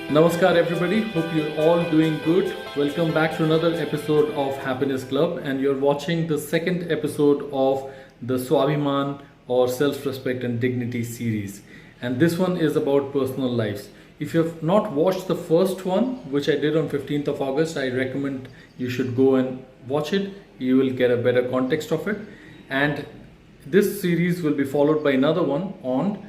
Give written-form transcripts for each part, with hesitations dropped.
Namaskar everybody, hope you're all doing good. Welcome back to another episode of Happiness Club, and you're watching the second episode of the Swabhiman or Self-Respect and Dignity series. And this one is about personal lives. If you have not watched the first one, which I did on 15th of August, I recommend you should go and watch it. You will get a better context of it. And this series will be followed by another one on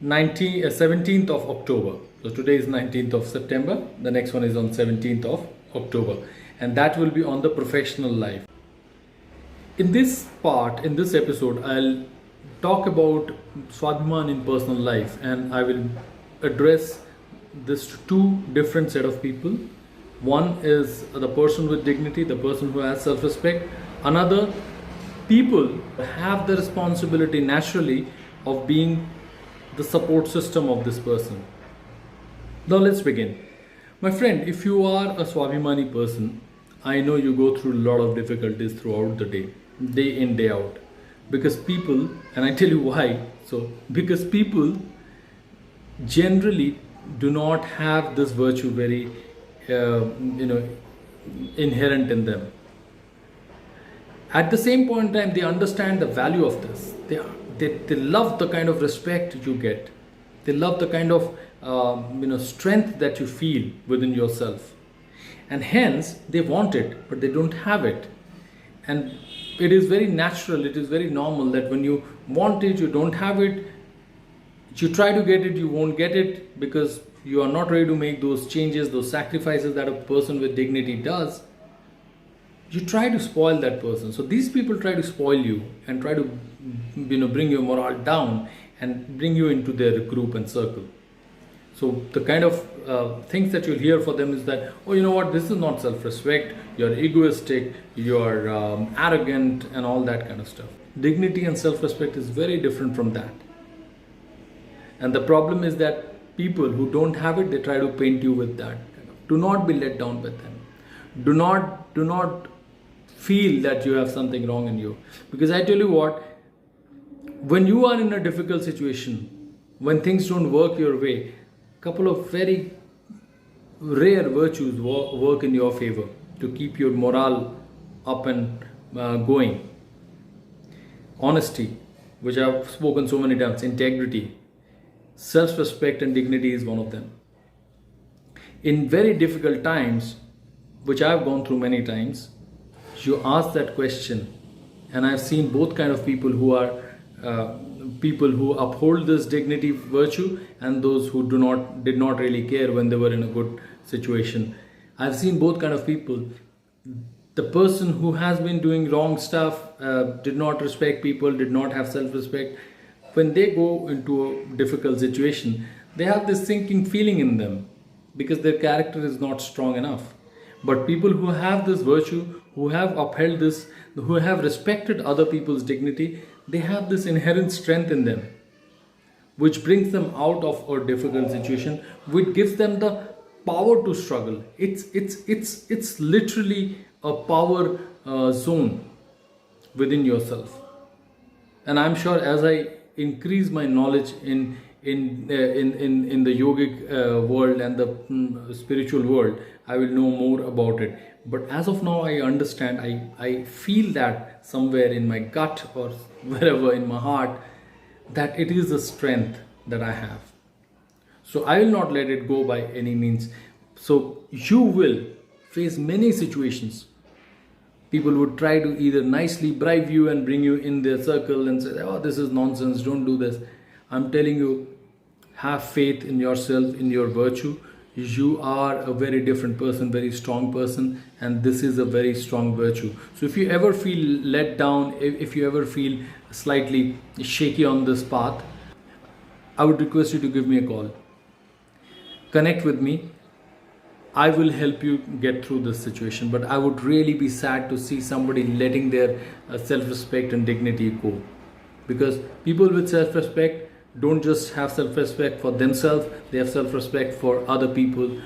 17th of October. So today is 19th of September. The next one is on 17th of October. And that will be on the professional life. In this episode, I'll talk about Swabhiman in personal life, and I will address this to two different set of people. One is the person with dignity, the person who has self-respect. Another, people have the responsibility naturally of being the support system of this person. Now let's begin. My friend, if you are a Swabhimani person, I know you go through a lot of difficulties throughout the day in, day out. Because people, and I tell you why, because people generally do not have this virtue very, inherent in them. At the same point in time, they understand the value of this. They love the kind of respect you get. They love the kind of strength that you feel within yourself, and hence they want it, but they don't have it. And it is very natural, it is very normal that when you want it, you don't have it. You try to get it, you won't get it because you are not ready to make those changes, those sacrifices that a person with dignity does. You try to spoil that person. So these people try to spoil you and try to bring your morale down and bring you into their group and circle. So the kind of things that you'll hear for them is that, oh, you know what, this is not self-respect, you're egoistic, you're arrogant and all that kind of stuff. Dignity and self-respect is very different from that. And the problem is that people who don't have it, they try to paint you with that. Do not be let down with them. Do not feel that you have something wrong in you. Because I tell you what, when you are in a difficult situation, when things don't work your way, a couple of very rare virtues work in your favor to keep your morale up and going. Honesty, which I've spoken so many times, integrity, self-respect and dignity is one of them. In very difficult times, which I've gone through many times, you ask that question, and I've seen both kind of people who are people who uphold this dignity virtue and those who did not really care when they were in a good situation. I've seen both kind of people. The person who has been doing wrong stuff, did not respect people, did not have self-respect, when they go into a difficult situation, they have this sinking feeling in them because their character is not strong enough. But people who have this virtue, who have upheld this, who have respected other people's dignity, they have this inherent strength in them, which brings them out of a difficult situation, which gives them the power to struggle. It's literally a power zone within yourself. And I'm sure as I increase my knowledge in the yogic world and the spiritual world, I will know more about it. But as of now, I understand, I feel that somewhere in my gut or wherever in my heart, that it is a strength that I have. So I will not let it go by any means. So you will face many situations. People would try to either nicely bribe you and bring you in their circle and say, oh, this is nonsense, don't do this. I'm telling you, have faith in yourself, in your virtue. You are a very different person, very strong person, and this is a very strong virtue. So if you ever feel let down, if you ever feel slightly shaky on this path, I would request you to give me a call. Connect with me. I will help you get through this situation, but I would really be sad to see somebody letting their self-respect and dignity go. Because people with self-respect don't just have self-respect for themselves, they have self-respect for other people.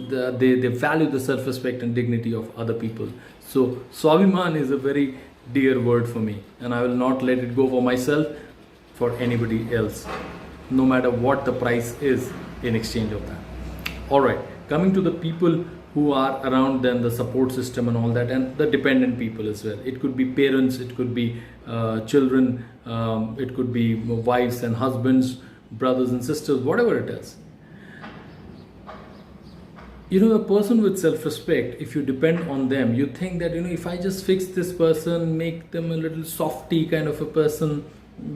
They value the self-respect and dignity of other people. So Swabhiman is a very dear word for me, and I will not let it go for myself, for anybody else, no matter what the price is in exchange of that. All right, coming to the people who are around them, the support system and all that, and the dependent people as well. It could be parents, it could be children, it could be wives and husbands, brothers and sisters, whatever it is. A person with self-respect, if you depend on them, you think that, if I just fix this person, make them a little softy kind of a person,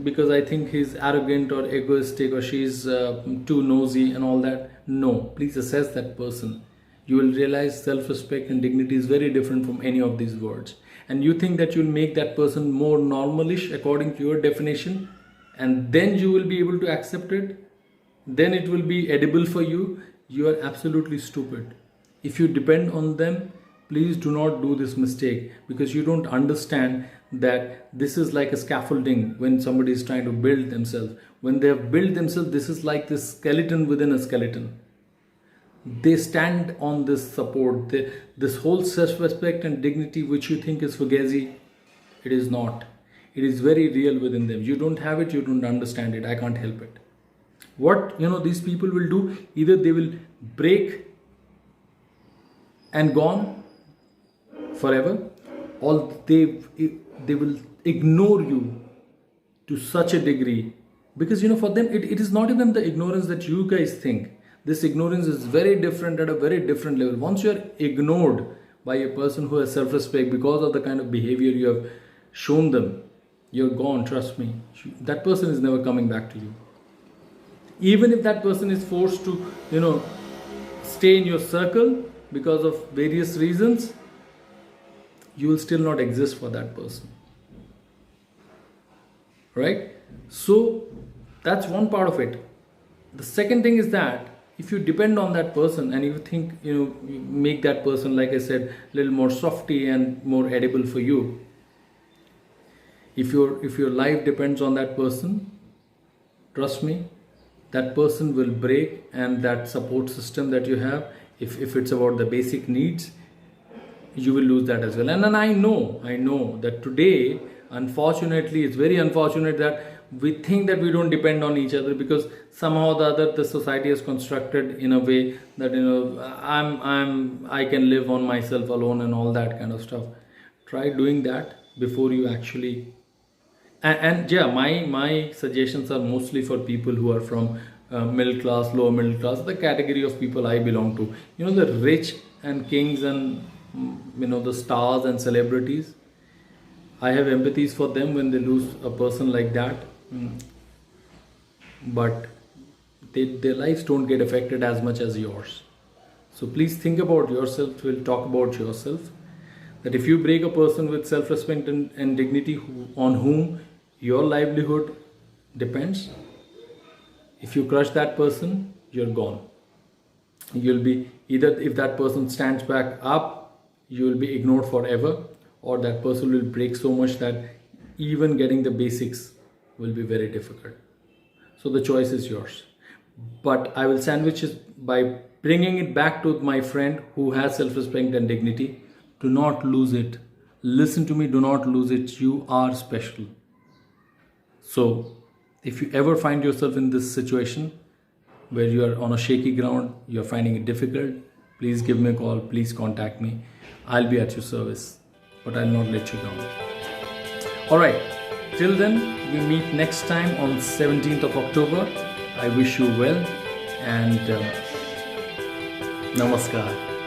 because I think he's arrogant or egoistic or she's too nosy and all that. No, please assess that person. You will realize self-respect and dignity is very different from any of these words. And you think that you'll make that person more normalish according to your definition, and then you will be able to accept it, then it will be edible for you. You are absolutely stupid. If you depend on them, please do not do this mistake, because you don't understand that this is like a scaffolding when somebody is trying to build themselves. When they have built themselves, this is like this skeleton within a skeleton. They stand on this support. This whole self-respect and dignity which you think is fugazi, it is not. It is very real within them. You don't have it, you don't understand it. I can't help it. What these people will do, either they will break and gone forever, or they will ignore you to such a degree, because for them it is not even the ignorance that you guys think. This ignorance is very different, at a very different level. Once you are ignored by a person who has self-respect because of the kind of behavior you have shown them, you're gone, trust me. That person is never coming back to you. Even if that person is forced to stay in your circle because of various reasons, you will still not exist for that person, right? So that's one part of it. The second thing is that if you depend on that person and you think you make that person, like I said, a little more softy and more edible for you, if your life depends on that person, trust me, that person will break, and that support system that you have, if it's about the basic needs, you will lose that as well. And then I know that today, unfortunately, it's very unfortunate that we think that we don't depend on each other, because somehow or the other the society is constructed in a way that I can live on myself alone and all that kind of stuff. Try doing that before you actually. And yeah, my suggestions are mostly for people who are from middle class, lower middle class, the category of people I belong to. The rich and kings and the stars and celebrities. I have empathies for them when they lose a person like that. But their lives don't get affected as much as yours. So please think about yourself. We'll talk about yourself. That if you break a person with self-respect and dignity on whom your livelihood depends, if you crush that person, you're gone. You'll be either, if that person stands back up, you will be ignored forever, or that person will break so much that even getting the basics will be very difficult. So the choice is yours. But I will sandwich it by bringing it back to my friend who has self-respect and dignity. Do not lose it. Listen to me, do not lose it. You are special. So if you ever find yourself in this situation where you are on a shaky ground, you are finding it difficult, please give me a call, please contact me. I'll be at your service, but I'll not let you down. Alright, till then, we meet next time on 17th of October. I wish you well, and namaskar.